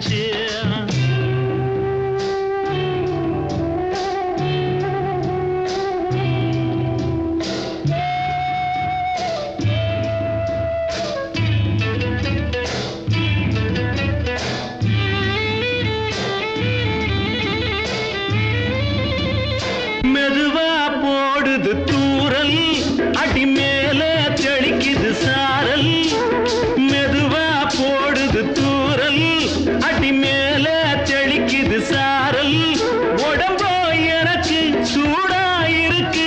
கருத்திருச்சு. மெதுவா போடுது தூரல், அடி மேல தெளிக்குது சாரல். மெதுவா போடுது தூரல், அடி மேல தெளிக்குது சாரல். உடம்போ எனக்கு சூடா இருக்கு,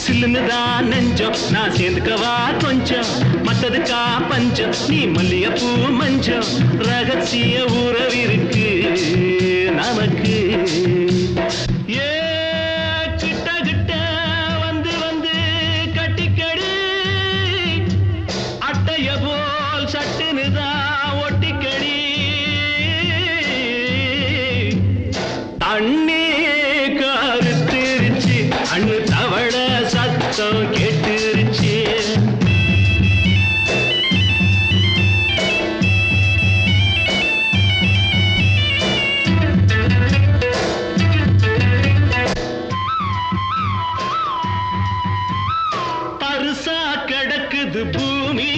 சில்லுன்னுதான் நெஞ்சம். நான் சேர்ந்துக்கவா கொஞ்சம், மத்ததுக்கா பஞ்சம். நீ மல்லிகைப்பூ மஞ்சம், ரகசிய உறவிருக்கு நமக்கு. அண்ணே கருத்திருச்சு, அண்ணு தவள சத்தம் கேட்டுருச்சு. பருசா கிடக்குது பூமி,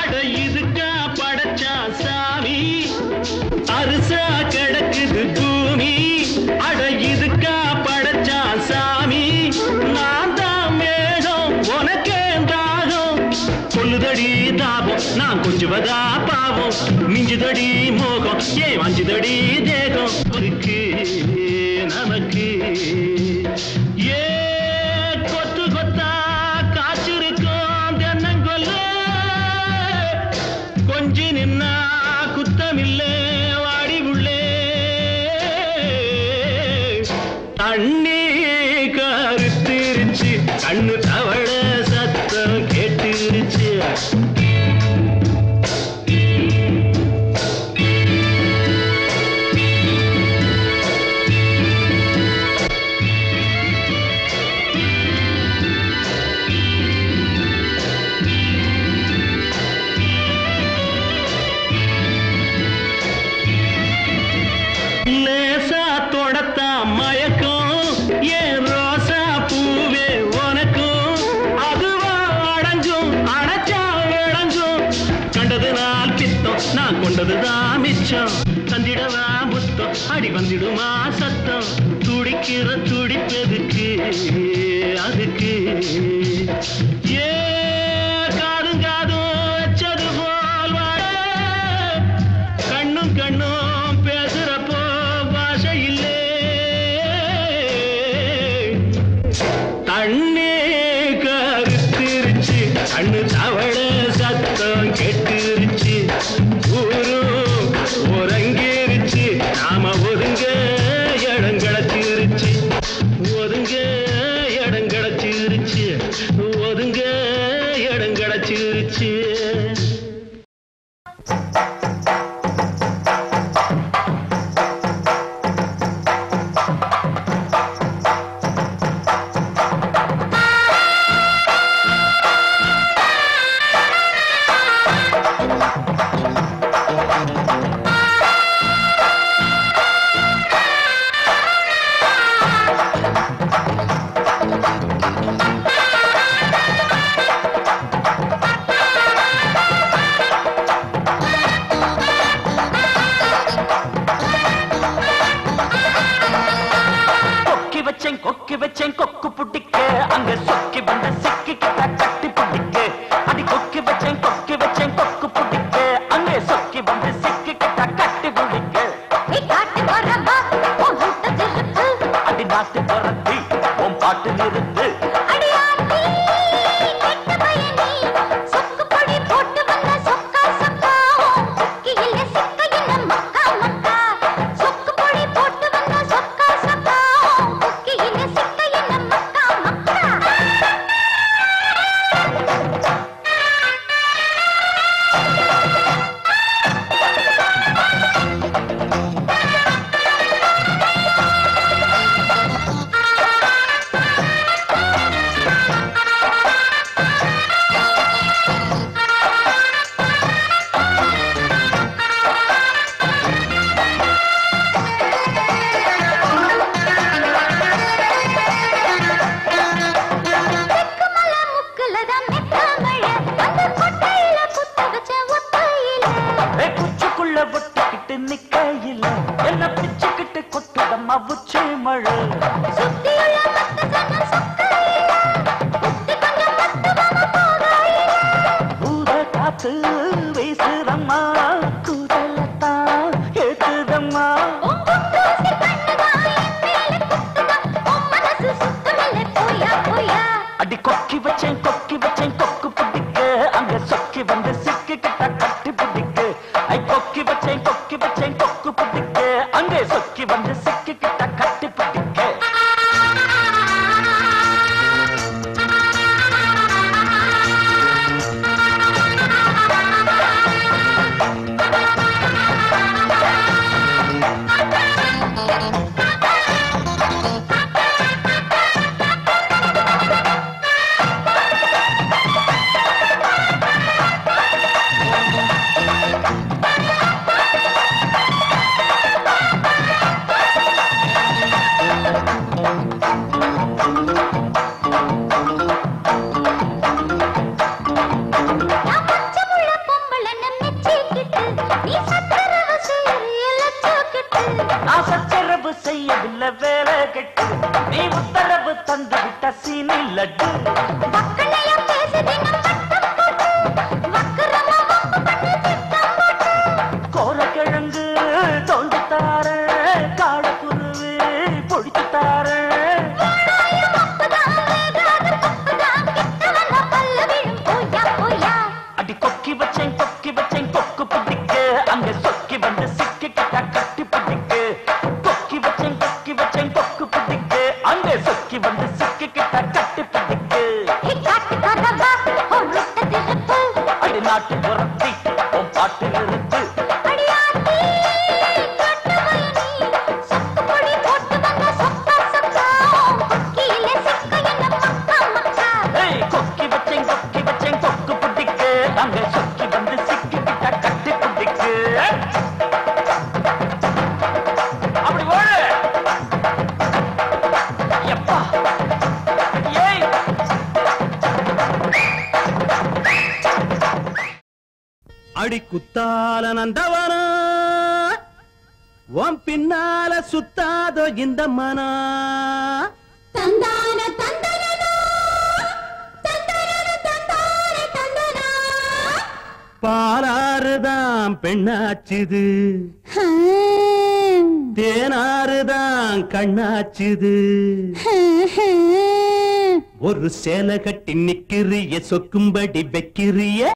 அட இதுக்கா படைச்சா சாமி. அரிசா கிடக்குது பூமி, அட இதுக்கா படைச்சா சாமி. நான் தான் மேகம், உனக்கே தாகம். சொல்லுதடி தாபம், நான் கொஞ்சுவதா பாவம். மிஞ்சுதடி மோகம், ஏன் வஞ்சுதடி தேகம் இருக்கு நமக்கு. ஏ கொத்து கொத்தா காய்ச்சிருக்கும் தென்னங்கொல்ல, கொஞ்சி நின்னா குத்தமில்லை வாடி உள்ளே. தண்ணி கருத்திருச்சு, கண்ணு தவள சத்தம் கேட்டுருச்சு. லேசா தொடத்தா மயக்கம், ஏன் ரோசா பூவே உனக்கும். அதுவா அடைஞ்சும் அடைச்சா விளைஞ்சும், கண்டது நாள் பித்தம், நான் கொண்டதுதான் மிச்சம். தந்திடவா முத்தம், அடி வந்திடுமா சத்தம். துடிக்கிற துடிப்பதுக்கு அதுக்கு. ஏ காதும் காதும் வச்சது போல் வாழ, கண்ணும் கண்ணும் பேசுறப்போ பாஷை இல்லே. தண்ணே கருத்திருச்சு, கண்ணு தவள சத்தம் கெட்டுருச்சு. ஊரும் ஒரங்கிருச்சு, நாம ஒதுங்க இடம் கிடச்சிருச்சு. ஒதுங்க இடம் கிடச்சிருச்சு. ஒதுங்க கட்டிக்கிட்டு நிக்கையில என்ன பிச்சுக்கிட்டு கொட்டுதம்மா உச்சி மழை பூத காத்து வீசுதம்மா கூதலத்தான் ஏத்துதம்மா அடி கொக்கி வச்சேன் கொக்கு பிடிக்க அங்க சொக்கி வந்து சிக்கிக்கிட்ட கட்டி பிடிக்க ஐ கொக்கி வச்சேன் கொக்கு பிடிக்க அங்கே சொக்கி வந்து சிக்கிக்கிட்ட கட்டி பிடிக்க சச்சரவு செய்யவில்லை வேலை கெட்டு நீ உத்தரவு தந்து விட்ட சீனி லட்டு கோரக்கிழங்கு தோண்டு தார காடக்குருவி பொடித்து தார அடி கொக்கி வச்சேன் கொக்கு பிடிக்க அங்க சொக்கி வந்து சிக்கிக்கிட்ட கட்டி பிடிக்க கொக்கி வச்சேன் கொக்கு பிடிக்க அங்க சொக்கி வந்து சிக்கிக்கிட்ட கட்டி பிடிக்க அடி நாட்டு புறத்தி உன் பாட்டு நிறுத்து கொக்கி வச்சேன் கொக்கு பிடிக்க அங்க சொக்கி வந்து சிக்கிக்கிட்ட கட்டி பிடிக்க அப்படி ஓடு எப்பா ஏய் அடி குத்தால நந்தவனா உன் பின்னால சுத்தாதோ இந்த மனா தந்தான பாலாறுதான் பெண்ணாச்சுது தேனாறுதான் கண்ணாச்சுது ஒரு சேலை கட்டி நிக்கிறிய சொக்கும்படி வைக்கிறிய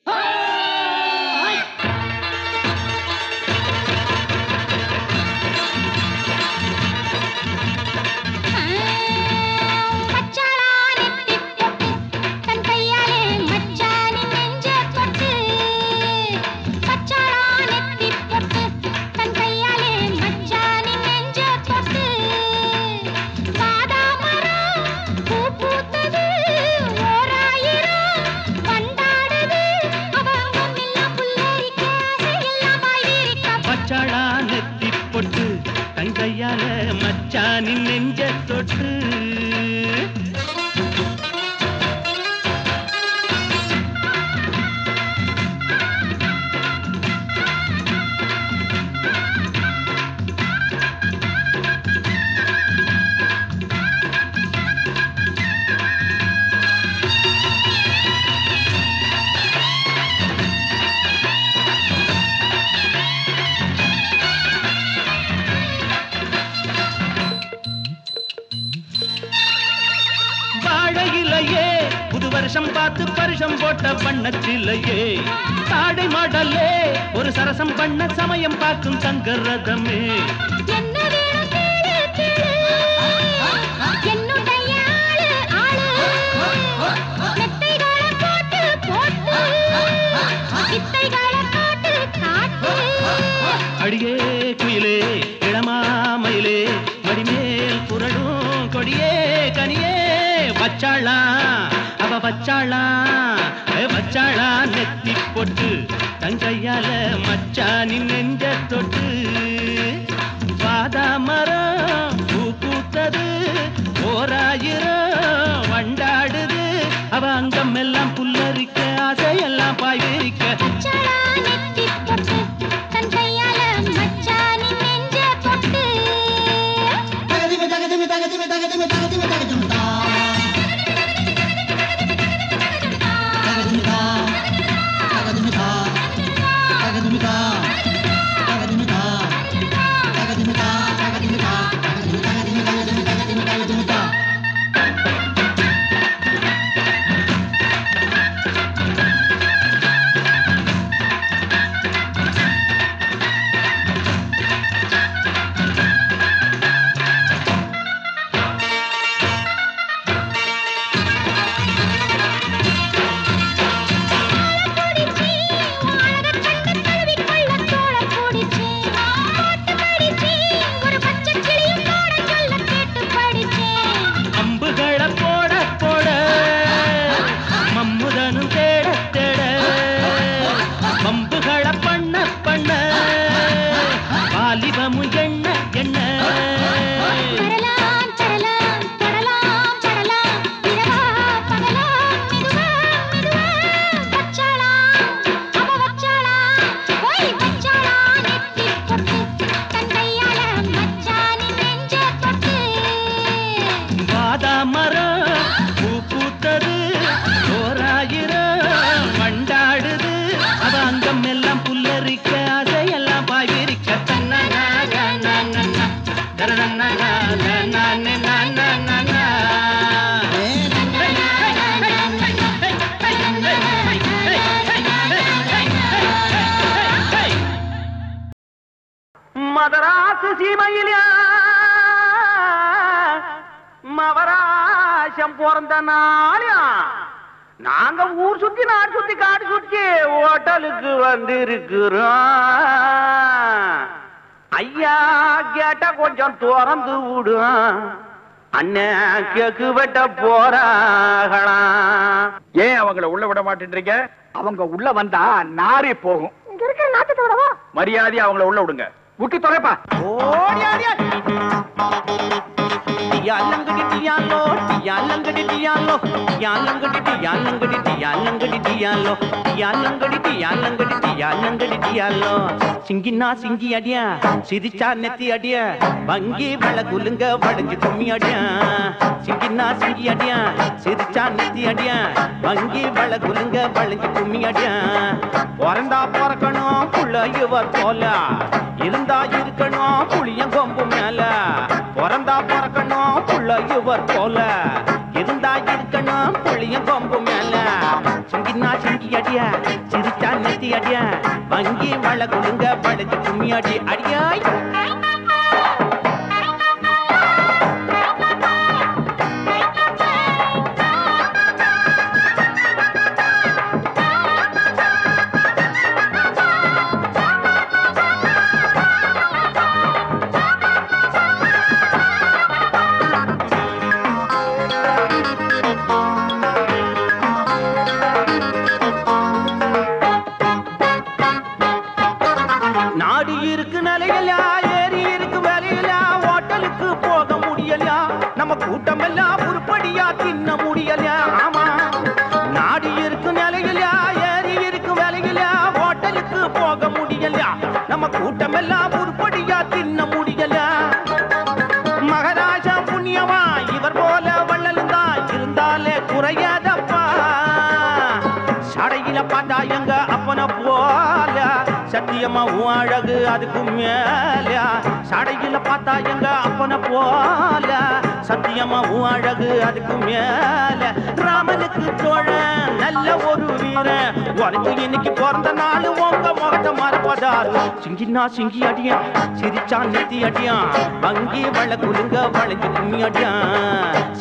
கையால மச்சானின் நெஞ்ச தொட்டு புது வருஷம் பார்த்து பரிசம் போட்ட வண்ணத்திலேயே தாடை மாடலே ஒரு சரசம் பண்ண சமயம் பார்க்கும் சங்கரதமே அடியே குயிலே இளமாமயிலே மடிமேல் புரடும் கொடியே கனியே வச்சாளா அவ வச்சாளா வச்சாளா நெத்தி போட்டு தங்கையால மச்சானின் நெஞ்ச தொட்டு வாதா மரம் பூ பூத்தது ஓராயிரம் வண்டாடுது அவ அங்கம் எல்லாம் புல்லரிக்க ஆசையெல்லாம் பாய் விரிக்க நெத்தி போட்டு தங்கையால மச்சான் மதராசு சீமையிலா மவராசம் பிறந்த நாளியா நாங்க ஊர் சுத்தி நாடு சுத்தி காடு சுத்தி ஹோட்டலுக்கு வந்திருக்கிறோம். ஐயா கேட்ட கொஞ்சம் திறந்து விடும். அண்ணன் கேக்கு வெட்ட போறாங்களா? ஏன் அவங்கள உள்ள விட மாட்டேன்றீங்க? அவங்க உள்ள வந்தா நாரே போகும். இங்க இருக்கிற நாட்டத்தோடவா மரியாதையா அவங்கள உள்ள விடுங்க. விட்டு தொலைப்பா. சிங்கினா சிங்கி அடியா சிரிச்சா நெத்தி அடியா வங்கி வள குலுங்க வளைஞ்சு கும்மி அடியா. சிங்கினா சிங்கி அடியா சிரிச்சா நெத்தி அடியா வங்கி வள குலுங்க வளைஞ்சு கும்மி அடியா. பிறந்தா பிறக்கணும் புள்ள இவர் போல இருந்தா இருக்கணும் புளியம் கொம்பு மேல. பிறந்தா பிறக்கணும் புள்ள இவர் போல இருந்தா இருக்கணும் புளியம் கொம்பு மேல. சிங்கினா சிங்கி அடியா சிரிச்சா நெத்தி அடியா வங்கி வள குலுங்க வளைஞ்சு கும்மி அடி அடியாய். நாடு இருக்கு நிலையிலா ஏரி இருக்கு வேலையிலா ஹோட்டலுக்கு போக முடியலையா நம்ம கூட்டம் எல்லாம் உருப்படியா தின்ன முடியலையா. ஆமா நாடு இருக்கு நிலையிலா ஏரி இருக்கு வேலையிலா ஹோட்டலுக்கு போக முடியலையா நம்ம கூட்டம் எல்லாம் உருப்படியா தின்ன முடியலையா. மகாராஜா புண்ணியமா இவர் போல வள்ளல் தான் இருந்தாலே குறையாதப்பா. சடையில பார்த்தா எங்க அப்பன போல சத்தியமா அழகு அதுக்கு மேல. சடையில பார்த்தா எங்க அப்பன போல சத்தியமா அழகு அதுக்கு மேல. ராமனுக்கு தோழன் நல்ல ஒரு வீரன் உனக்கு இன்னைக்கு பிறந்த நாள் உங்க முகத்தை மறப்பதாரு. சிங்கினா சிங்கி அடியா சிரிச்சா நெத்தி அடியா வங்கி வள குலுங்க வளைஞ்சு கும்மி அடியா.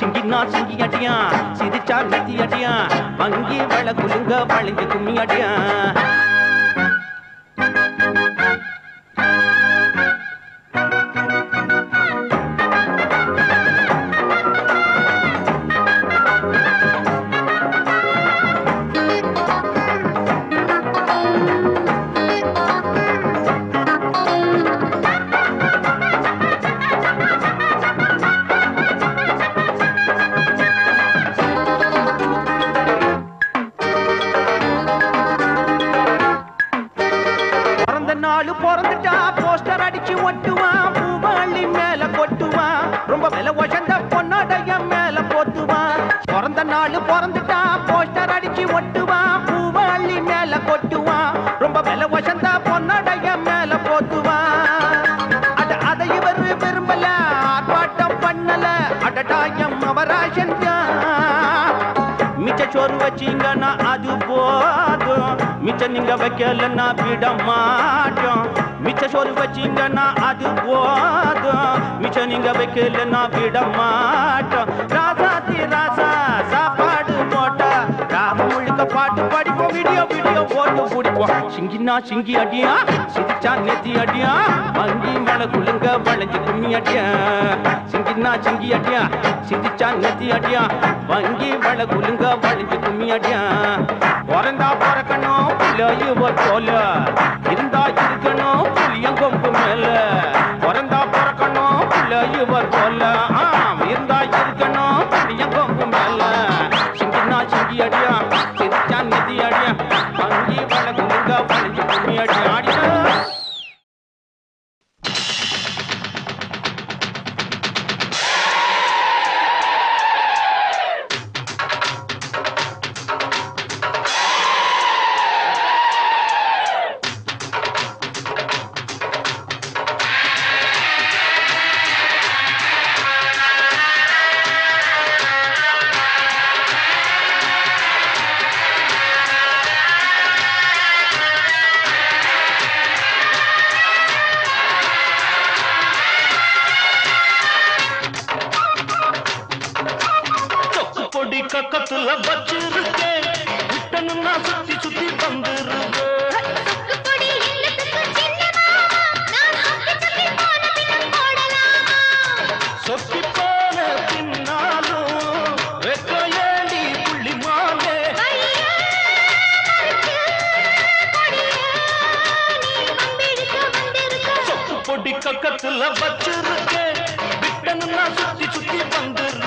சிங்கினா சிங்கி அடியா சிரிச்சா நெத்தி அடியா வங்கி வள குலுங்க வளைஞ்சு கும்மி அடியா. பிறந்துட்டா போஸ்டர் அடிச்சு ஒட்டுவான் பூவாளி மேல கொட்டுவான் ரொம்ப விலை உயர்ந்த பொன்னடைய மேல போத்துவான். பிறந்த நாள் பிறந்துட்டா போஸ்டர் அடிச்சு ஒட்டுவான் பூவாளி மேல கொட்டுவான் ரொம்ப விலை உயர்ந்த பொன்னடைய மேல போத்துவான். அதை இவர் விரும்பல ஆர்ப்பாட்டம் பண்ணல அடடாயம் அவராசன் மிச்ச சோறு வச்சீங்கன்னா அது போதும் மிச்ச நீங்க வைக்கலன்னா விட மாட்டோம். மிச்ச சோறு வச்சீங்கன்னா அது போதும் மிச்ச நீங்க வைக்கலன்னா விட மாட்டோம். ராசாத்தி ராசா சாப்பாடு போட்டா ராம முழுக்க பாட்டு படிப்போம் வீடியோ வீடியோ போட்டு பிடிப்போம். சிங்கினா சிங்கி அடியா சிரிச்சா நெத்தி அடியா வங்கி மேல குலுங்க வளைஞ்சு கும்மி அடியா. சிங்கினா சிங்கி அடியா சிரிச்சா நெத்தி அடியா வங்கி வள குலுங்க வளைஞ்சு கும்மி அடியா. பிறந்தா பிறக்கணும் புள்ள இவர் போல இருந்தா இருக்கணும் புளியம் கொம்பு மேல. பிறந்தா பிறக்கணும் புள்ள இவர் போல இருந்தா இருக்கணும் புளியம் கொம்பு மேல. சிங்கினா சிங்கி அடியா சிரிச்சா நெத்தி அடியா வங்கி வள குலுங்க வளைஞ்சு கும்மி அடியா அடியா. கக்கத்துல வச்சிருக்கேன் விட்டணும்னா சுத்தி சுத்தி வந்துருவேன் சொத்தி போன பின்னாலும் வெக்க ஏண்டி புள்ளி மாலே சொத்து பொடி கக்கத்துல வச்சிருக்கேன் விட்டணும்னா சுத்தி சுத்தி வந்துருவேன்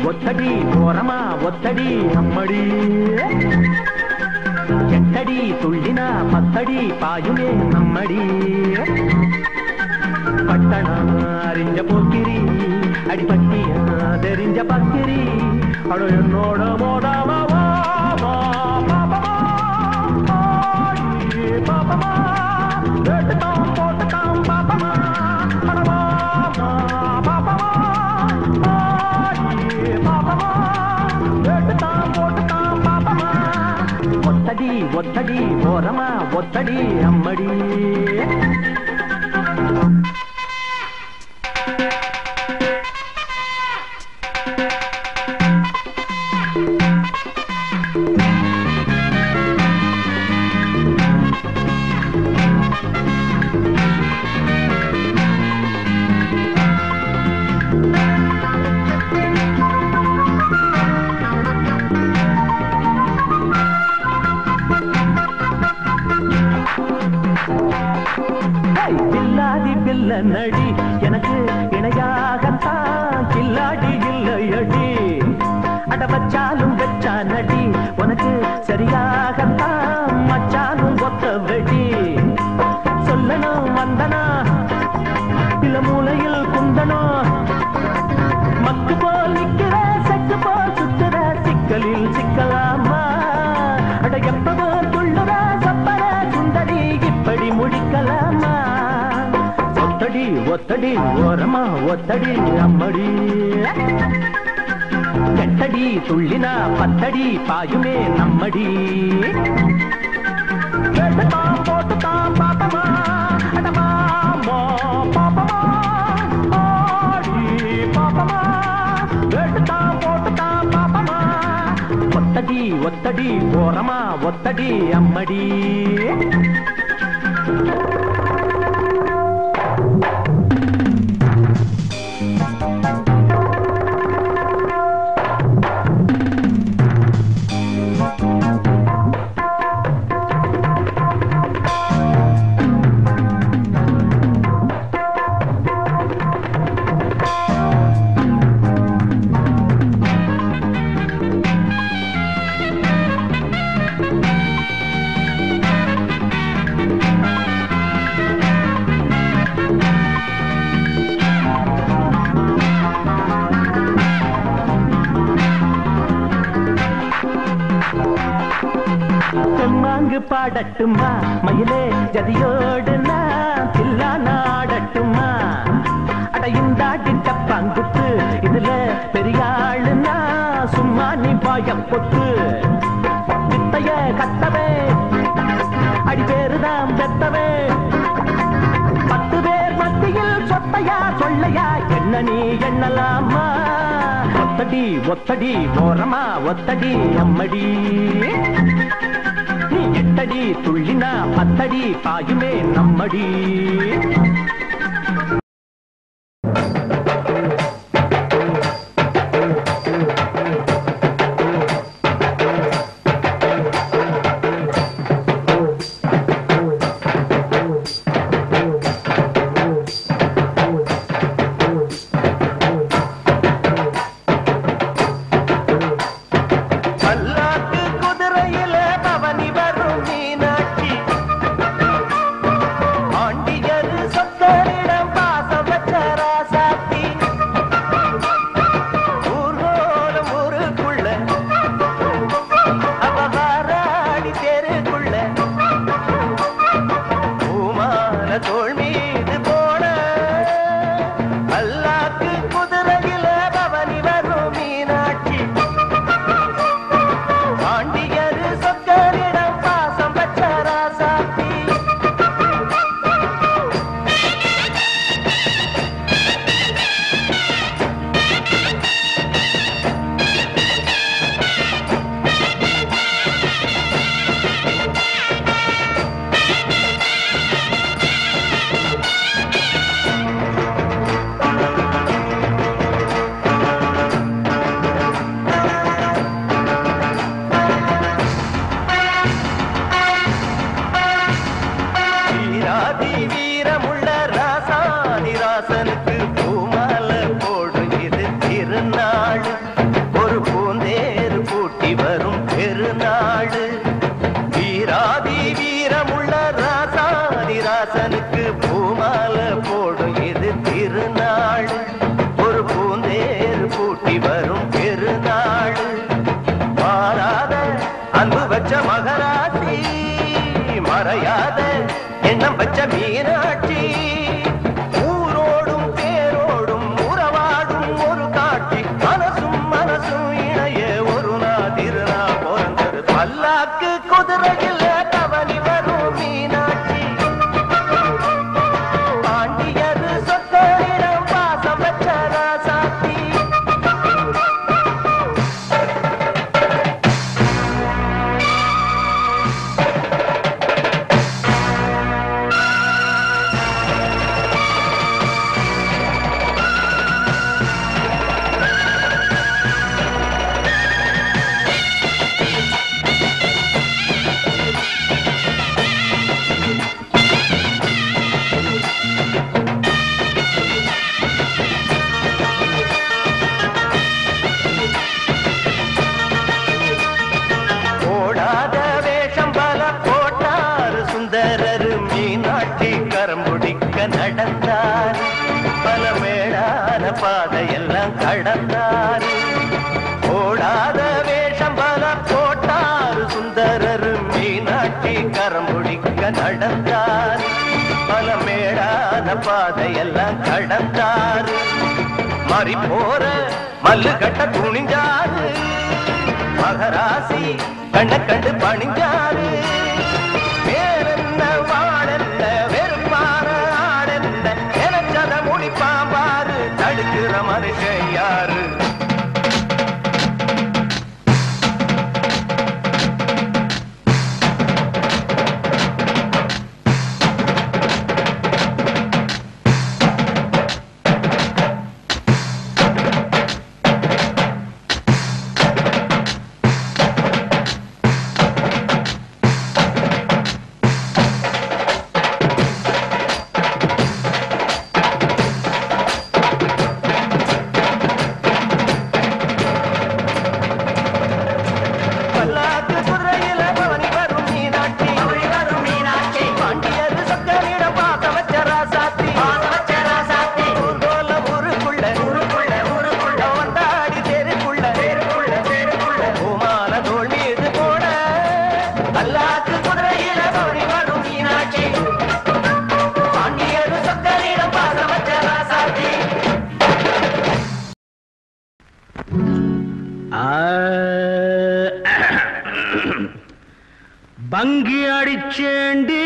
ஒத்தடி ஓரமா ஒத்தடி அம்மடி எட்டடி துள்ளினா பத்தடி பாயுமே நம்மடி பட்டணா அறிஞ்ச போக்கிரி அடிப்பட்டியா தெரிஞ்ச பக்கிரி அடு என்னோட மோடாம ஒத்தடி ஓரமா ஒத்தடி அம்மடி எனக்கு இணையாகத்தான் கில்லாடி இல்லையடி அட வச்சாலும் வெச்சா நடி உனக்கு சரியாகத்தான் மச்சாலும் ஒத்த வெடி சொல்லணும் வந்தனா இல்ல மூலையில் குந்தனும் மக்கு போல் நிக்கிற செக்கு போல் சுத்துற சிக்கலில் சிக்கலாமா அட எப்பவோ துள்ளுற சப்பர சுந்தரி இப்படி முடிக்கலாமா ஒத்தடி ஒத்தடி ஓரமா ஒத்தடி அம்மடி கெட்டடி துள்ளினா பத்தடி பாயுமே நம்மடி கேட்டுதான் போட்டுதான் பாப்பமா அடமா பாப்பமா ஆடி பாப்பமா கேட்டுதான் போட்டுதான் பாப்பமா ஒத்தடி ஒத்தடி ஓரமா ஒத்தடி அம்மடி பாடட்டுமா மயிலே ஜதியோடு நான் தில்லா நாடட்டுமா அட இந்தாடி டப்பாங்குத்து இதுல பெரியாளுனா சும்மா நீ பாய பொத்து வித்தைய கத்தவே அடி பேருதான் பெத்தவே 10 பேர் மத்தியில் சொத்தையா சொல்லையா என்ன நீ எண்ணலாமா ஒத்தடி ஒத்தடி ஓரமா ஒத்தடி அம்மடி எட்டடி துள்ளினா பத்தடி பாயுமே நம்மடி சொத்த பாதையெல்லாம் கடந்தாரு. ஓடாத வேஷம் பல போட்டாரு சுந்தரர். மீனாட்சி கரம் பிடிக்க நடந்தாரு. பல மேடான பாதையெல்லாம் கடந்தாரு. மாறி போற மல்லு கட்ட துணிஞ்சாரு. மகராசி கண்ண கண்டு பணிஞ்சாரு. வேறென்ன வாழென்ன வெறுப்பான ஆடென்ன எனச்சத முடிப்பாம்பாரு. தடுக்கிற மனுஷன் யாரு? பங்கி அடிச்சேண்டி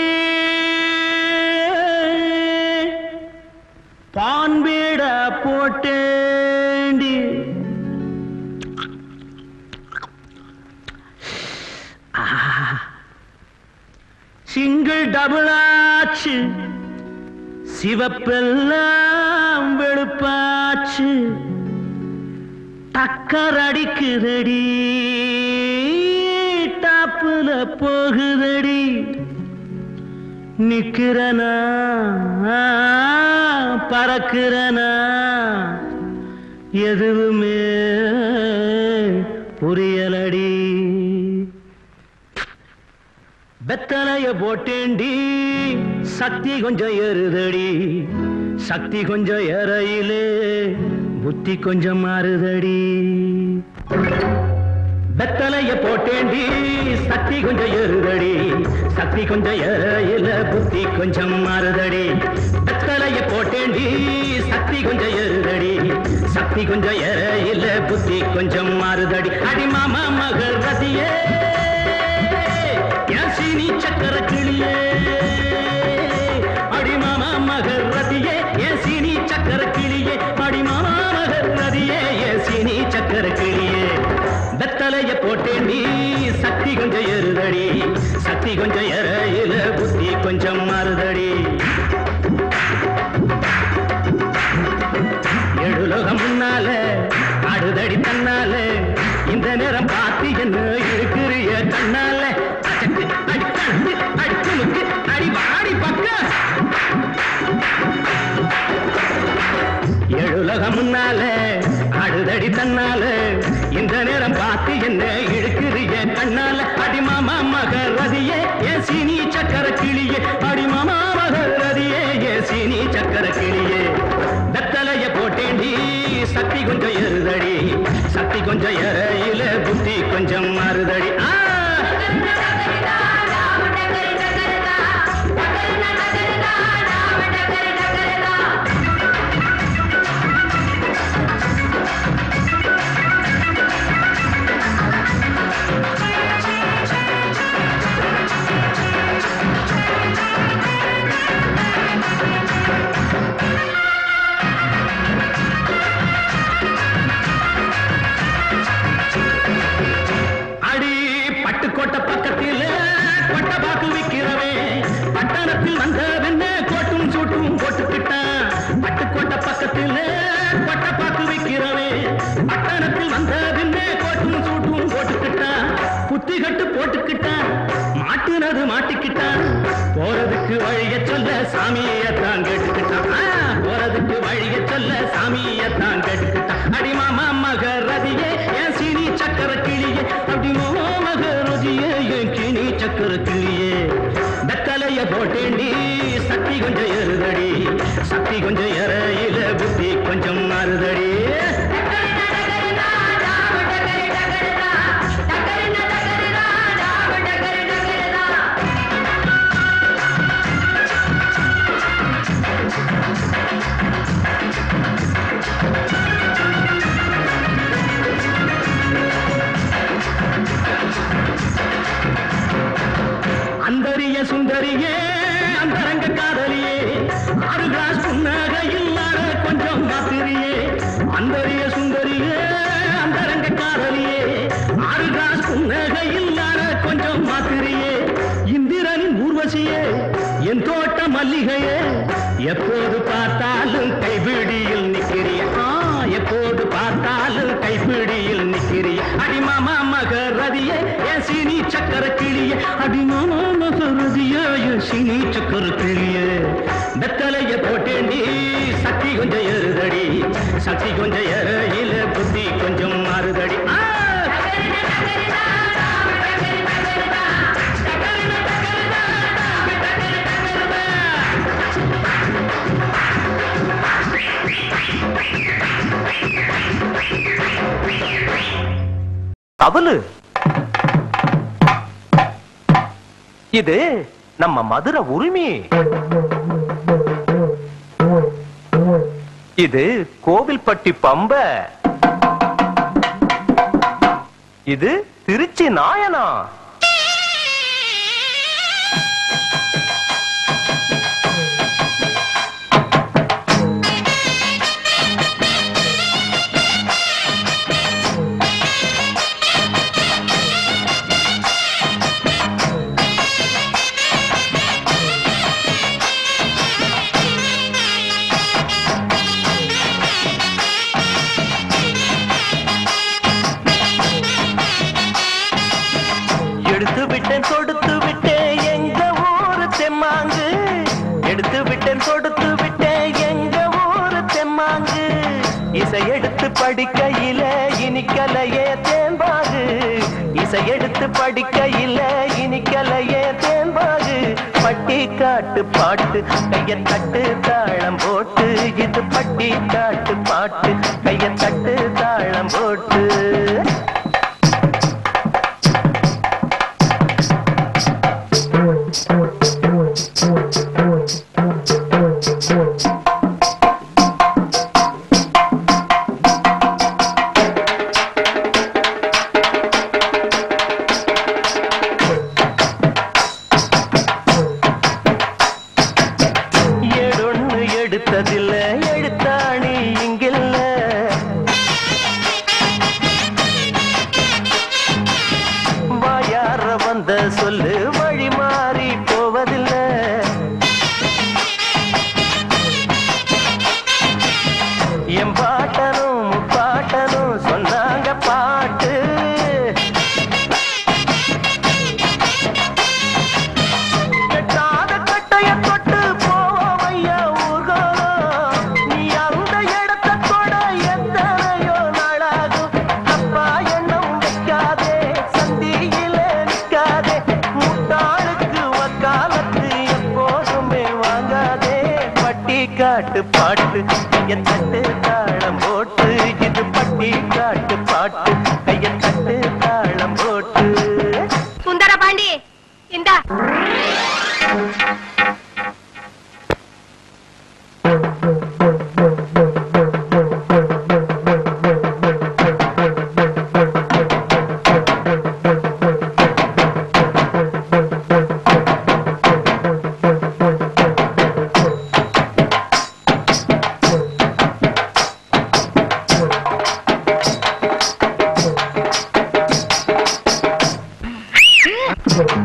பான்பீட போட்டேண்டி. சிங்கிள் டபுள் ஆச்சு. சிவப்பெல்லாம் வெளுப்பாச்சு. டக்கர் அடிக்குதடி. டாப்புல போகுதடி. நிக்கிறனா பறக்கிறனா எதுவுமே புரியலடி. வெத்தலைய போட்டேண்டி. சக்தி கொஞ்சம் ஏறுதடி. சக்தி கொஞ்சம் ஏறையிலே புத்தி கொஞ்சம் மாறுதடி. வெத்தலைய போட்டேண்டி. சக்தி கொஞ்சம் ஏறுதடி. சக்தி கொஞ்சம் ஏறையில புத்தி கொஞ்சம் மாறுதடி. வெத்தலைய போட்டேண்டி. சக்தி கொஞ்சம் ஏறுதடி. சக்தி கொஞ்சம் ஏறையில புத்தி கொஞ்சம் மாறுதடி. அடிமாமா மகள் ரதியே சீனி சக்கர கிளியே. அடிமாமா மகள் ரதியே ஏன் சீனி சக்கர கிளியே. அடிமாமா மகள் ரதியே ஏன் சீனி சக்கர கிளியே. வெத்தலைய போட்டேண்டி. சக்தி கொஞ்சம் ஏறுதடி. சக்தி கொஞ்சம் ஏறையில புத்தி கொஞ்சம் மாறுதடி. எழுலோகம் முன்னால அடுதடி தன்னால இந்த நேரம் பார்த்து என்ன இருக்கிறிய கண்ணால. அடிச்சுமுக்கு அடி வாடி பக்க. எழுலோகம் முன்னால அடுதடி தன்னால இந்த நேரம் பார்த்து என்ன இழுக்கிறிய கண்ணால. அடிமாமா மகள் ரதியே ஏன் சீனி சக்கர கிளியே. அடிமாமா மகள் ரதியே ஏன் சீனி சக்கர கிளியே. வெத்தலைய போட்டேண்டி. சக்தி கொஞ்சம் ஏறுதடி. சக்தி கொஞ்சம் ஏறையில புத்தி கொஞ்சம் மாறுதடி. பட்டுக்கோட்டை பக்கத்தில் கொட்டபாக்கு விற்கிறவே. பட்டணத்தில் வந்த வெண்ண கோட்டும் சூட்டும் போட்டுக்கிட்டான். பட்டுக்கோட்டை பக்கத்தில் கொட்டபாக்கு விற்கிறவே. பட்டணத்தில் வந்த வெண்ண கோட்டும் சூட்டும் போட்டுக்கிட்டான். புத்தி கட்டு போட்டுக்கிட்டான். மாட்டுனது மாட்டிக்கிட்டான். போறதுக்கு வழிய சொல்ல சாமியத்தான் கேட்டுக்கிட்டான். போறதுக்கு வழிய சொல்ல சாமியத்தான் கேட்டுக்கிட்டான். அடிமாமா மகள் ரதியே ஏன் சீனி சக்கர கிளியே. அடிமாமா மகள் ரதியே ஏன் சீனி சக்கர கிளியே. வெத்தலைய போட்டேண்டி. சக்தி கொஞ்சம் ஏறுதடி. சக்தி கொஞ்சம் ஏறையில புத்தி கொஞ்சம் மாறுதடி. அந்தரிய சுந்தரியே அந்தரங்க காதலியே ஆறு காசு புன்னகையில் கொஞ்சம் மாத்திரியே இந்திரனின் ஊர்வசியே என் தோட்ட மல்லிகையே எப்போது பார்த்தாலும் கைபிடியில் நிற்கிறிய எப்போது பார்த்தாலும் கைபிடியில் நிற்கிறிய அடிமாமா மகரதியே என் சீனி சக்கர கிளியே அடிமாமா மகரதியே என் சீனி சக்கர கிளியே வெத்தலைய போட்டேண்டி சக்தி கொஞ்சம் ஏறுதடி சக்தி கொஞ்சம் ஏறையில புத்தி கொஞ்சம் மாறுதடி அவளு இது நம்ம மதுரை உரிமை. இது கோவில்பட்டி பம்ப. இது திருச்சி நாயனா. கொடுத்து விட்டேன் எங்க ஊரு தெம்மாங்கு. எடுத்து விட்டேன் கொடுத்து விட்டேன் எங்க ஊரு தெம்மாங்கு. இசை எடுத்து படிக்கையில இனிக்கலையே தேன்பாகு. இசை எடுத்து படிக்கையில இனிக்கலையே தேன்பாகு. பட்டி காட்டு பாட்டு கைய தட்டு தாளம் போட்டு. இது பட்டி காட்டு பாட்டு கைய தட்டு தாளம் போட்டு. எழுத்தாணி இங்கில்ல. வாயார வந்த சொல்லு வழி மாறி போவதில்லை. என் பாட்டனும் பாட்டனும் சொன்னாங்க பாட்டு. கட்டாத கட்டைய தொட்டு போவையா ஊர்கோ. நீ அந்த இடத்த தொட எத்தனையோ நாளாகும். அப்பா எண்ணம் வைக்காதே சந்தியில நிற்காதே. முட்டாளுக்கு வக்காலத்து எப்போதுமே வாங்காதே. பட்டி காட்டு பாட்டு கைய தட்டு தாளம் போட்டு. இது பட்டி காட்டு பாட்டு கைய தட்டு தாளம் போட்டு. சுந்தர பாண்டி இந்தா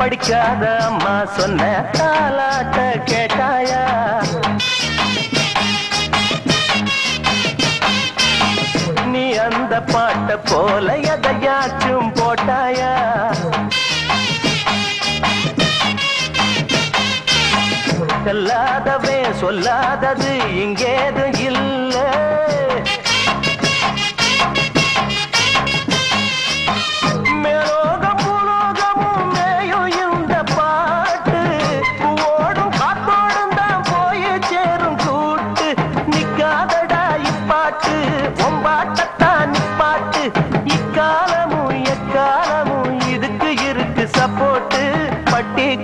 படிக்காத அம்மா சொன்ன தாலாட்ட கேட்டாயா. நீ அந்த பாட்ட போல எதையாச்சும் போட்டாயா. சொல்லாதவே சொல்லாதது இங்கேது இல்ல.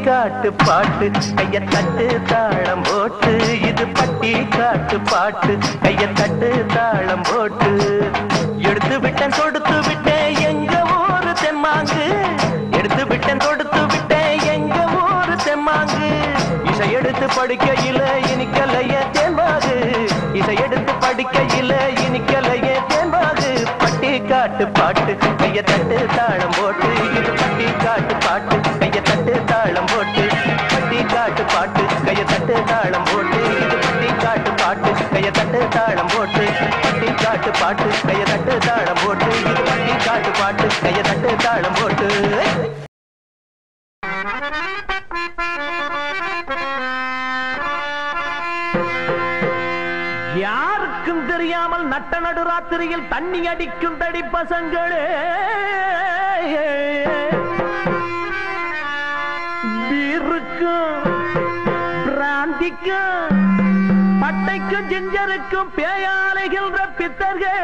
காட்டு பாட்டு கைய தட்டு தாளம் போட்டு. இது பட்டி காட்டு பாட்டு கைய தட்டு தாளம் போட்டு. எடுத்து விட்டேன் கொடுத்து விட்டேன் எங்க ஊரு தெம்மாங்கு. எடுத்து விட்டேன் கொடுத்து விட்டேன் எங்க ஊரு தெம்மாங்கு. இசை எடுத்து படிக்கையில இனிக்கலையே தேன்பாகு. இசை எடுத்து படிக்கையில இனிக்கலையே காட்டு பாட்டு கைய தட்டு தாளம் போட்டு இது பட்டி காட்டு பாட்டு கைய தட்டு தாளம் போட்டு பட்டி காட்டு பாட்டு கைய தட்டு தாளம் போட்டு இது பட்டி காட்டு பாட்டு கைய தட்டு தாளம் போட்டு பட்டி காட்டு பாட்டு கைய தட்டு தாளம் போட்டு இது பட்டி காட்டு பாட்டு கைய தட்டு தாளம் போட்டு யாருக்கும் தெரியாமல் நட்ட நடுராத்திரியில் தண்ணி அடிக்கும் தடி பசங்களே பீருக்கும் பிராந்திக்கும் பட்டைக்கும் ஜிஞ்சருக்கும் பேயாலைகின்ற பித்தர்களே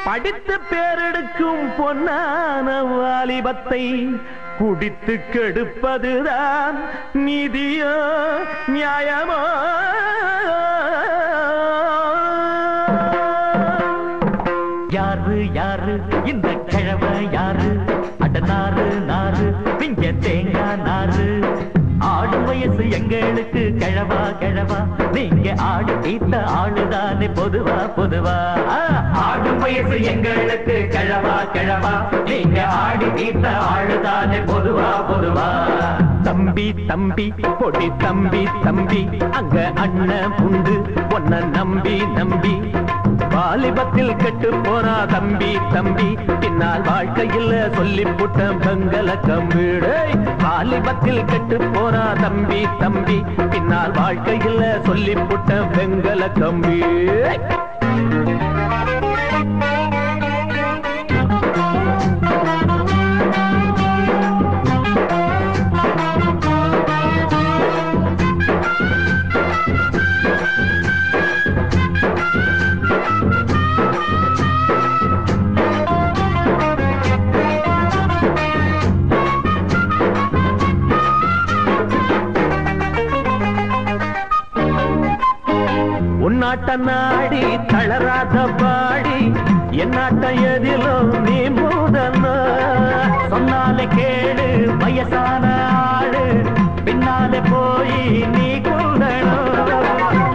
படித்து பேரெடுக்கும் பொன்னான வாலிபத்தை குடித்து கெடுப்பதுதான் நீதியோ நியாயமோ யாரு யாரு இந்த கிழமை யாரு அடனாரு நாரு பிஞ்ச தேங்காய் நாரு ஆடும் வயசு எங்களுக்கு கிழவா கிழவா நீங்க ஆடு தீத்த ஆளுதானே பொதுவா பொதுவா ஆடும் வயசு எங்களுக்கு கிழவா கிழவா நீங்க ஆடி தீத்த ஆளுதானே பொதுவா பொதுவா தம்பி தம்பி பொடி தம்பி தம்பி அங்க அண்ணன் புண்டு பொன்ன நம்பி நம்பி வாலிபத்தில் கெட்டு போனா தம்பி தம்பி பின்னால் வாழ்க்கையில் சொல்லி புட்ட பெங்கல கம்பிடை வாலிபத்தில் கெட்டு போனா தம்பி தம்பி பின்னால் வாழ்க்கையில் சொல்லி புட்ட பெங்கல கம்பி உன்னாட்ட நாடி தளராத பாடி என்னாட்ட எதிலோ நீ மூடன சொன்னாலே கேளு வயசான ஆளு பின்னாலே போய் நீ கூடணும்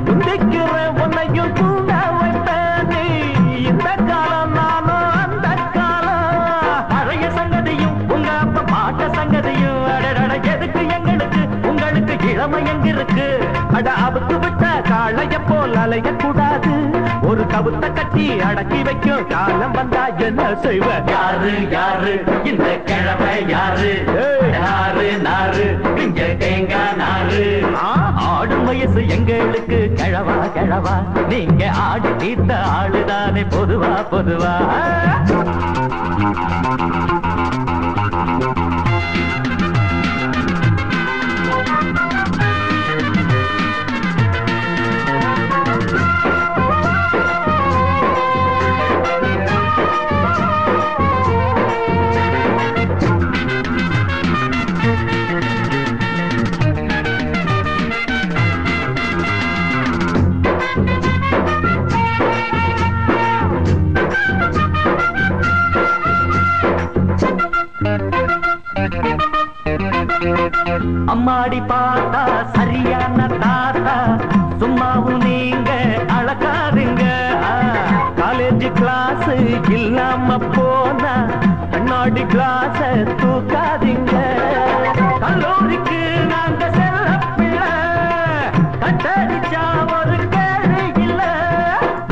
துண்டிக்கிற உன்னையும் கூட வைத்த நீ இந்த காலம் நானும் அந்த காலம் பழைய சங்கதியும் உங்க அப்ப மாட்ட சங்கதியும் அடடட எதுக்கு எங்களுக்கு உங்களுக்கு இளமை எங்கிருக்கு அட அவுத்து விட்ட காளைய போல் அலைய கூடாது ஒரு கவுத்த கட்டி அடக்கி வைக்கும் காலம் வந்தா என்ன செய்வ யாரு யாரு இந்த கிழமை யாரு நாரு நாரு இங்க தேங்காய் நாரு ஆடும் வயசு எங்களுக்கு கிழவா கிழவா நீங்க ஆடி தீர்த்த ஆளுதானே பொதுவா பொதுவா அம்மாடி பார்த்தா சரியான தாத்தா சும்மாவும் நீங்க அழகாதுங்க காலேஜ் கிளாஸ் இல்லாம போனா கண்ணாடி கிளாஸ் தூக்காதீங்க கல்லூரிக்கு நாங்க செல்ல பிள்ளை கட்டடிச்சா ஒரு கேள்வி இல்ல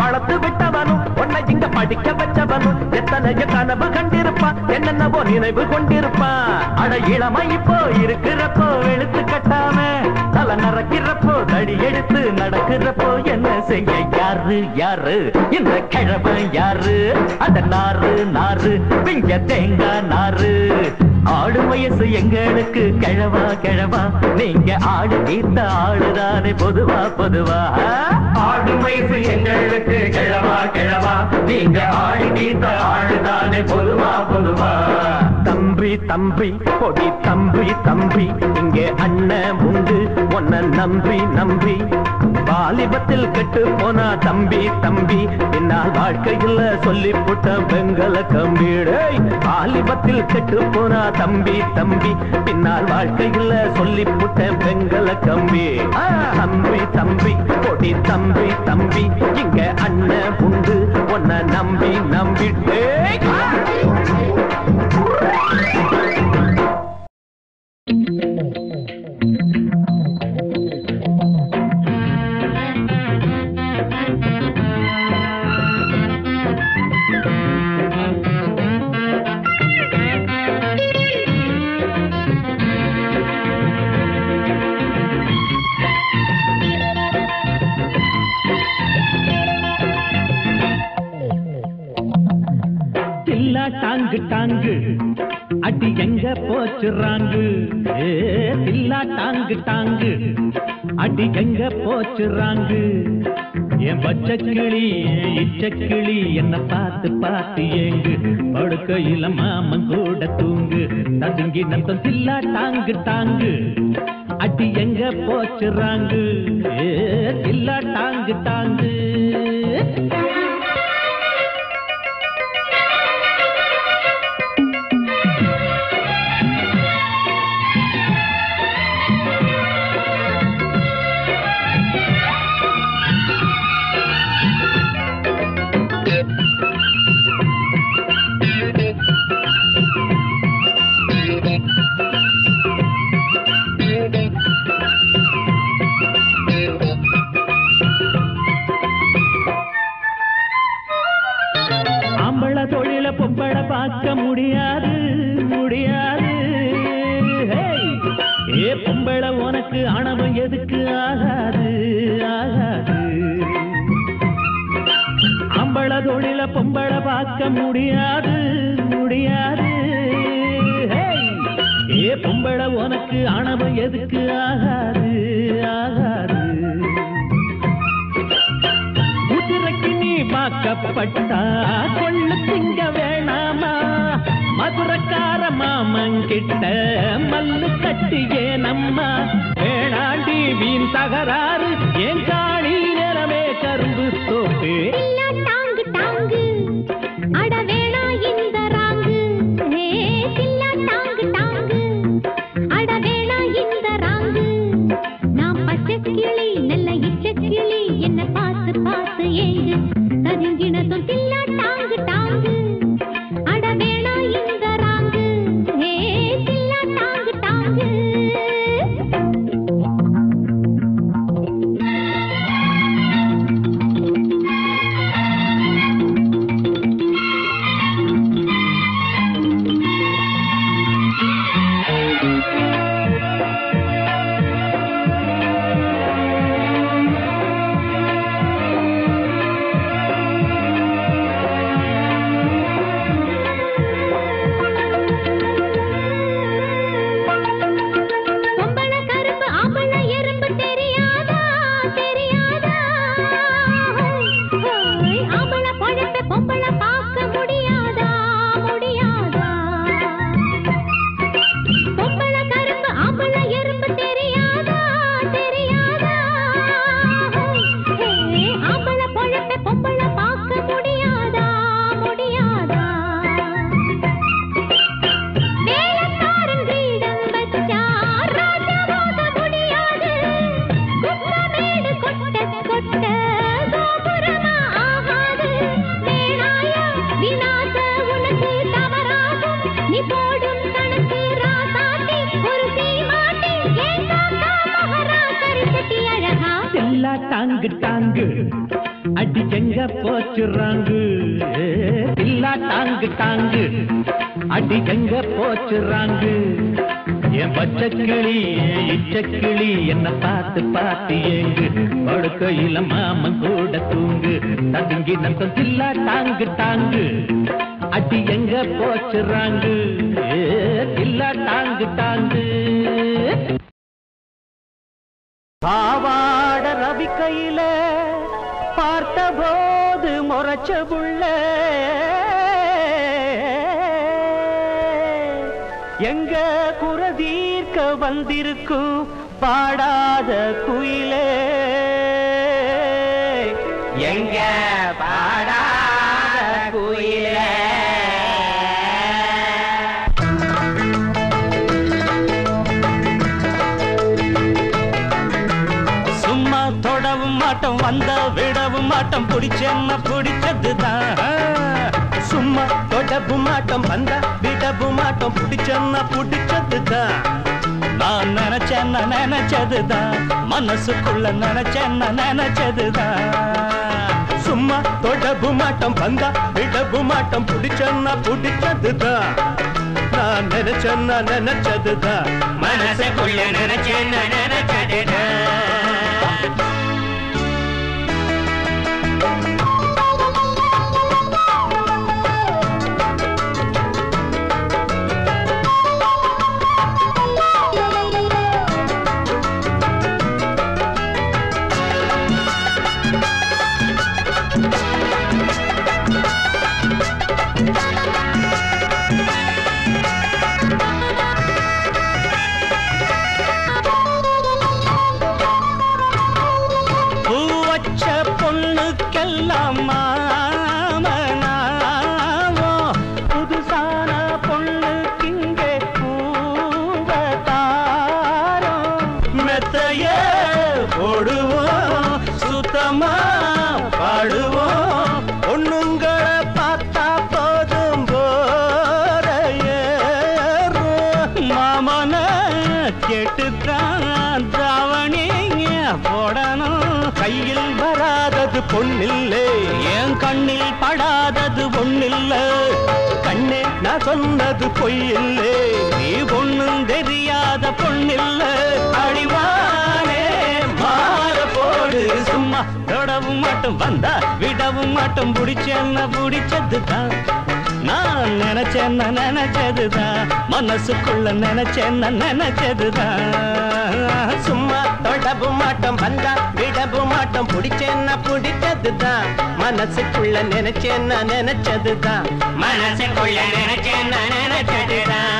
வளர்த்து விட்டவனும் உன்னை இங்க படிக்க வச்சவனும் எத்தனைய கனவு கண்டிருப்பான் என்னென்னவோ நினைவு கொண்டிருப்பான் அட இளமை இப்போ இருக்கிறப்போ வெளுத்து கட்டாம தலை நறக்கிறப்போ தடி எடுத்து நடக்கிறப்போ என்ன செய்ய யாரு யாரு இந்த கிழமை யாரு அட நாரு நாரு பிஞ்ச தேங்காய் நாரு ஆடும் வயசு எங்களுக்கு கிழவா கிழவா நீங்க ஆடு தீர்த்த ஆளுதானே பொதுவா பொதுவா ஆடும் வயசு எங்களுக்கு கிழவா கிழவா நீங்க ஆடி தீர்த்த ஆளுதானே பொதுவா பொதுவா தம்பி தம்பி பொடி தம்பி தம்பி இங்கே அண்ணன் உண்டு உன்னை நம்பி நம்பி வாலிபத்தில் கெட்டு போனா தம்பி தம்பி பின்னால் வாழ்க்கையில் சொல்லி புட்ட பெங்கல கம்பிடை வாலிபத்தில் கெட்டு போனா தம்பி தம்பி பின்னால் வாழ்க்கையில் சொல்லி புட்ட பெங்கல கம்பி தம்பி தம்பி பொடி தம்பி தம்பி இங்க அண்ணன் டாங்கு டாங்கு அடி எங்க போச்சுறாங்கு தில்லா டாங்கு டாங்கு அடி எங்க போச்சுறாங்கு என் பச்சக்கிளி இச்சக்கிளி என்ன பார்த்து பார்த்து ஏங்கு படுக்கையில மாமன் கூட தூங்கு ததுங்கி நத்தம் தில்லா டாங்கு டாங்கு அடி எங்க போச்சுறாங்கு தில்லா டாங்கு டாங்கு பொம்பளை பார்க்க முடியாது முடியாது ஏ பொம்பளை உனக்கு ஆணவம் எதுக்கு ஆகாது ஆகாது ஆம்பளை தொழில பொம்பளை பார்க்க முடியாது முடியாது ஏ பொம்பளை உனக்கு ஆணவம் எதுக்கு ஆகாது ஆகாது குதிரைக்கு நீ பார்க்கப்பட்டா கொள்ளு திங்க வேணாமா மதுரக்கார மாமங்கிட்ட மல்லு கட்டியே நம்மா வேணாண்டி வீண் தகராறு ஏன் காணி நிறமே கரும்பு தோப்பு டாங்கு டாங்கு அட வேணா இந்த ராங்கு தில்லா டாங்கு டாங்கு அட வேணா இந்த ராங்கு நான் பச்சை கிளி நல்ல இச்ச கிளி என்ன பார்த்து பார்த்து ஏங்கு கருங்கினதும் தில்லா டாங்கு டாங்கு அட வேணா இந்த ராங்கு தில்லா டாங்கு டாங்கு டாங்கு டாங்கு அடி எங்க போச்சுறாங்கு தில்லா டாங்கு டாங்கு அடி எங்க போச்சுறாங்கு என் பச்சக்கிளி இச்சக்கிளி என்ன பார்த்து பார்த்து ஏங்கு படுக்கையில மாமன் கூட தூங்கு ததுங்கி நத்தம் தில்லா டாங்கு டாங்கு அடி எங்க போச்சுறாங்கு தில்லா டாங்கு டாங்கு பாவாட ரவி கையில பார்த்த போது முறைச்ச புள்ள எங்க குரதீர்க்க வந்திருக்கும் பாடாத குயிலே எங்க பாடாத குயிலே தொடவும் மாட்டோம் வந்த விடவும் மாட்டோம் பிடிச்சேன்னா பிடிச்சதுதான் சும்மா தொடவும் மாட்டோம் வந்த விடவும் மாட்டோம் பிடிச்சேன்னா பிடிச்சதுதான் நான் நினைச்சேன்னா நினைச்சதுதான் மனசுக்குள்ள நினைச்சேன்னா நினைச்சதுதான் சும்மா தொடவும் மாட்டோம் வந்த விடவும் மாட்டோம் பிடிச்சேன்னா பிடிச்சதுதான் நான் நினைச்சேன்னா நினைச்சதுதான் மனசுக்குள்ள நினைச்சேன்னா நினைச்சதுதான் மாமனாவோ புதுசான பொண்ணுக்கு இங்கே பூவதாரோ மெத்தைய போடுவோம் சுத்தமா பாடுவோம் பொண்ணுங்களை பார்த்தா போதும் போற மாமன கேட்டுத்தான் தாவணி போடணும் கையில் வராதது பொண்ணில்லை என் கண்ணில் படாதது பொண்ணில்லை கண்ணே நான் சொன்னது பொய்யில்லை நீ பொண்ணும் தெரியாத பொண்ணில்லை அடிவானே மாற போடு சும்மா தொடவும் மட்டும் வந்தா விடவும் மட்டும் பிடிச்சேன்னா பிடிச்சதுதான் நான் நினைச்சேன்னா நினைச்சதுதான் மனசுக்குள்ள நினைச்சேன்னா நினைச்சதுதான் சும்மா தொடவும் மாட்டோம் வந்தா விடவும் மாட்டோம் பிடிச்சேன்னா பிடிச்சதுதான் மனசுக்குள்ள நினைச்சேன்னா நினைச்சதுதான் மனசுக்குள்ள நினைச்சேன்னா நினைச்சதுதான்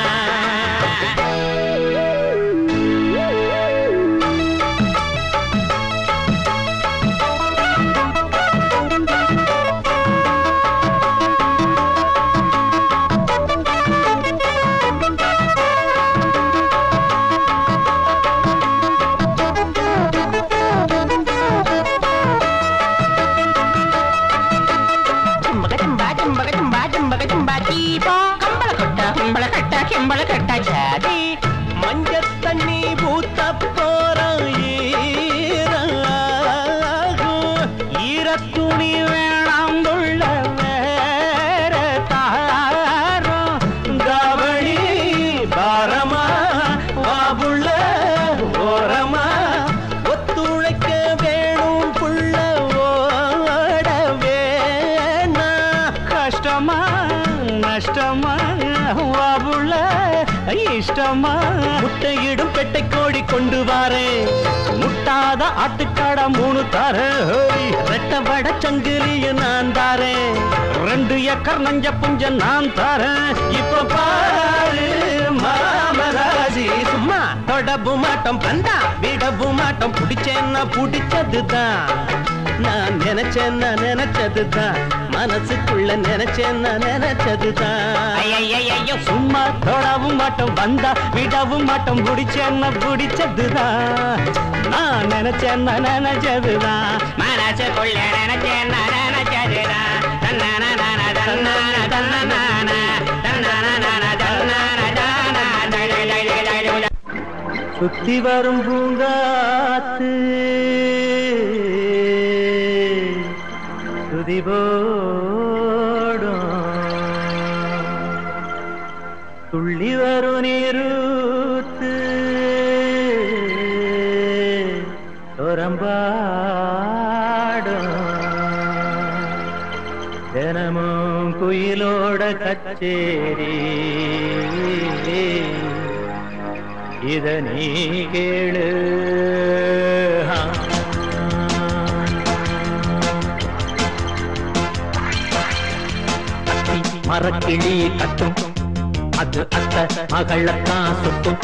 மஞ்ச தண்ணி பூத்த போறோம் ஈரத்துணி வேணாம் உள்ள வேற தாரம் தாவணி பாரமா வாபுள்ள ஓரமா ஒத்துழைக்க வேணும் புள்ள ஓட வேணா கஷ்டமா நஷ்டமா வாபுள்ள இஷ்டமா முட்டையிடும் பெட்டை கோழி கொண்டு வாரேன் முட்டாத ஆட்டுக்காட 3 தாரேன் ரெட்ட வட சங்கிலிய நான் தாரேன் 2 ஏக்கர் நஞ்ச புஞ்ச நான் தாரேன் இப்ப பாரு மாமராஜி சும்மா தொடவும் மாட்டோம் வந்தா விடவும் மாட்டோம் பிடிச்சேன்னா பிடிச்சதுதான் நான் நினைச்சேன்னா நினைச்சதுதான் மனசுக்குள்ள நினைச்சேன்னா நினைச்சதுதான் ஐயோ சும்மா தொடவும் மாட்டோம் வந்தா விடவும் மாட்டோம் பிடிச்சேன்னா பிடிச்சதுதான் நான் நினைச்சேன்னா நினைச்சதுதான் மனசுக்குள்ள நினைச்சேன்னா நினைச்சதுதான் சுத்தி வரும் பூங்காத்து துதிபோடும் துள்ளி வரும் நீரூத்து தொரம்பாடும் தினமும் குயிலோட கச்சேரி இத நீ கேளு மரக்கிளி கட்டும் அது அத்த மகளத்தான் சுட்டும்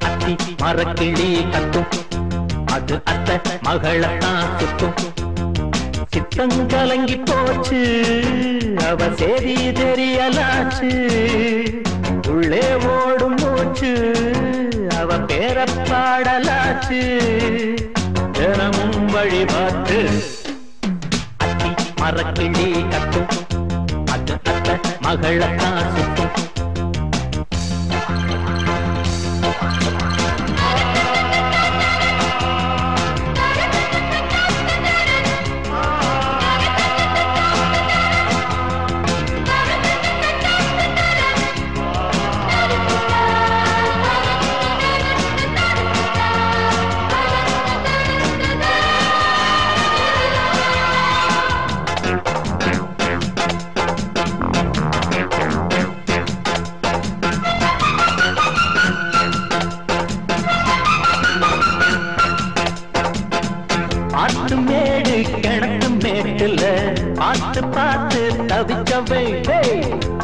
அத்தி மரக்கிளி கட்டும் அது அத்த மகளத்தான் சுட்டும் சித்தங்கலங்கி போச்சு அவ சேரி தெரியலாச்சு உள்ளே ஓடும் மூச்சு அவ பேர பாடலாச்சு தினமும் வழிபாட்டு அத்தி மரக்கிளி கட்டும் அது அத்த மகளத்தான் சுட்டும் பார்த்து பார்த்து தவிச்சவை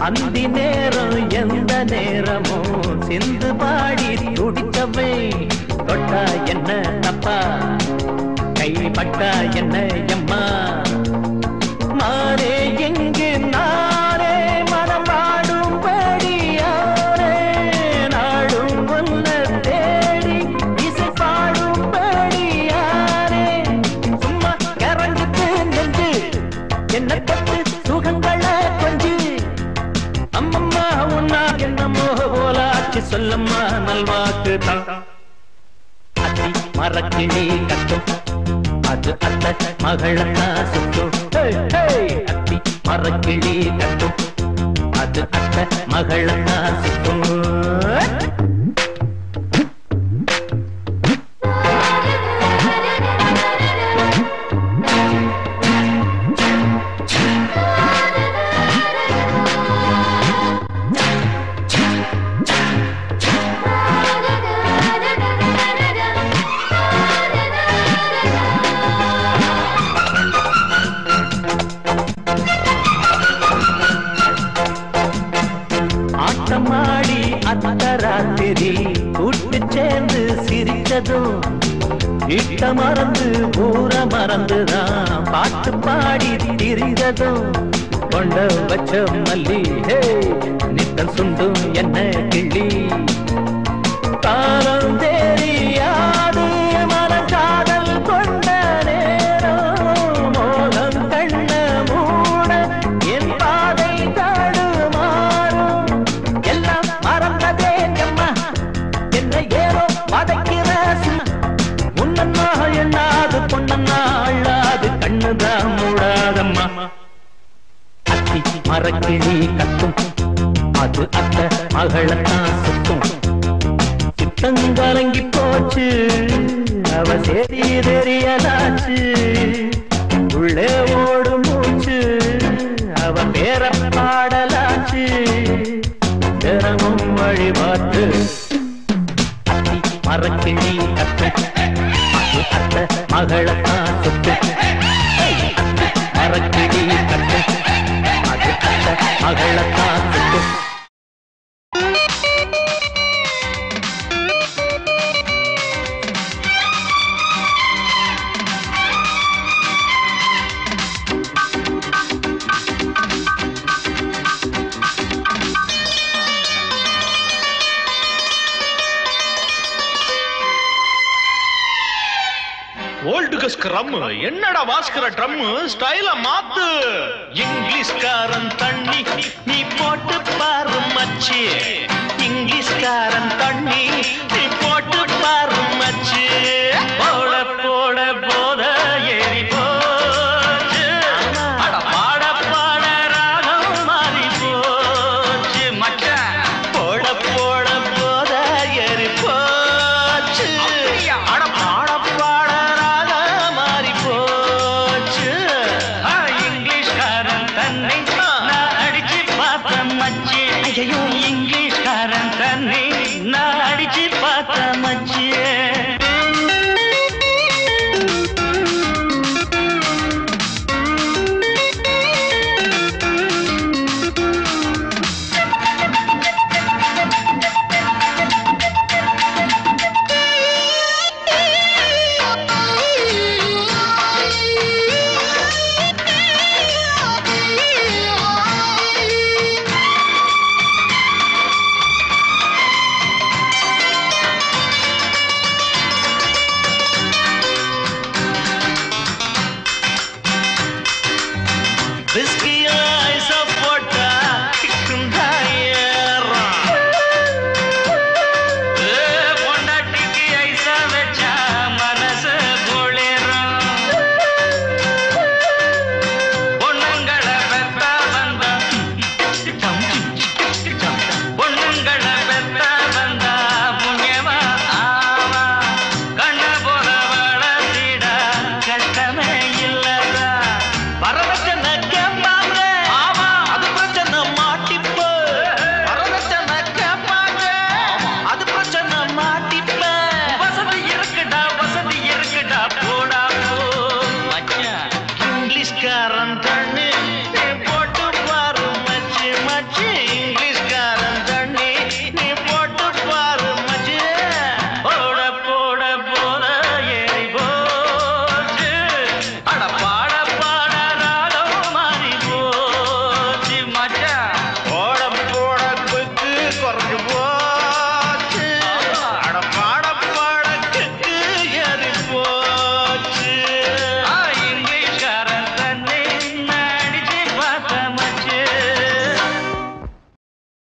அந்தி நேரம் எந்த நேரமும் சிந்து பாடி துடிச்சவை தொட்டா என்ன தப்பா கைப்பட்டா என்ன எம்மா சொல்லம்மா நல்வாக்கு தான். அத்தி மரக்கிளி கட்டும் அது அத்த மகளத்தா சுத்தும். அத்தி மரக்கிளி கட்டும் அது அத்த மகளத்தா சுத்தும். ஆட்டமாடி அத்தராத்திரி கூட்டு சேர்ந்து சிரித்ததும் இட்ட மறந்து ஊர மறந்துதான் பாட்டு பாடி திரிந்ததும் கொண்ட வச்ச மல்லி நித்தம் சுண்டும் என்ன கிள்ளி காலம் தெரியாது மனக்காதல் கொண்ட நேரம் மோகம் கண்ண மூட என் பாதை தடுமாறும் எல்லாம் மறந்ததே அம்மா என்ன ஏதோ வதைக்கிற முன்னம்மா எண்ணாது பொன்னம்மா அள்ளாது கண்ணுதான் மூடாதம்மா. அத்தி மரக்கிளி கத்தும் அது அத்த மகளத்தான் சுத்தும். சித்தங்கலங்கி போச்சு அவ சேரி தெரியலாச்சு உள்ளே ஓடு மூச்சு அவ பேர பாடலாச்சு தினமும் வழிபாட்டு. அத்தி மரக்கிளி கத்தும் அது அத்த மகளத்தான் சுத்தும். அத்தி மரக்கிளி கத்தும் அது அத்த மகளத்தான் சுத்தும். ஓல்டுக்கு ஸ்க்ரம் என்னடா வாஸ்கர ட்ரம் ஸ்டைல மாத்து. இங்கிலீஷ்காரன் தண்ணி நீ போட்டு பாரு மச்சி. இங்கிலீஷ்காரன் தண்ணி நீ போட்டு பாரு மச்சி. போட போட போத ஏறி போச்சு அட பாட பாட ராகம் மாறி போச்சு மச்சான். போட போட போத ஏறி போச்சு அட பாட பாட ராகம் மாறி போச்சு. இங்கிலீஷ்காரன் தன்னை நான் அடிச்சு பார்த்த மச்சி. ஐயோ இங்கிலீஷ்காரன் தன்னை நான் அடிச்சு பார்த்த மச்சி. Whiskey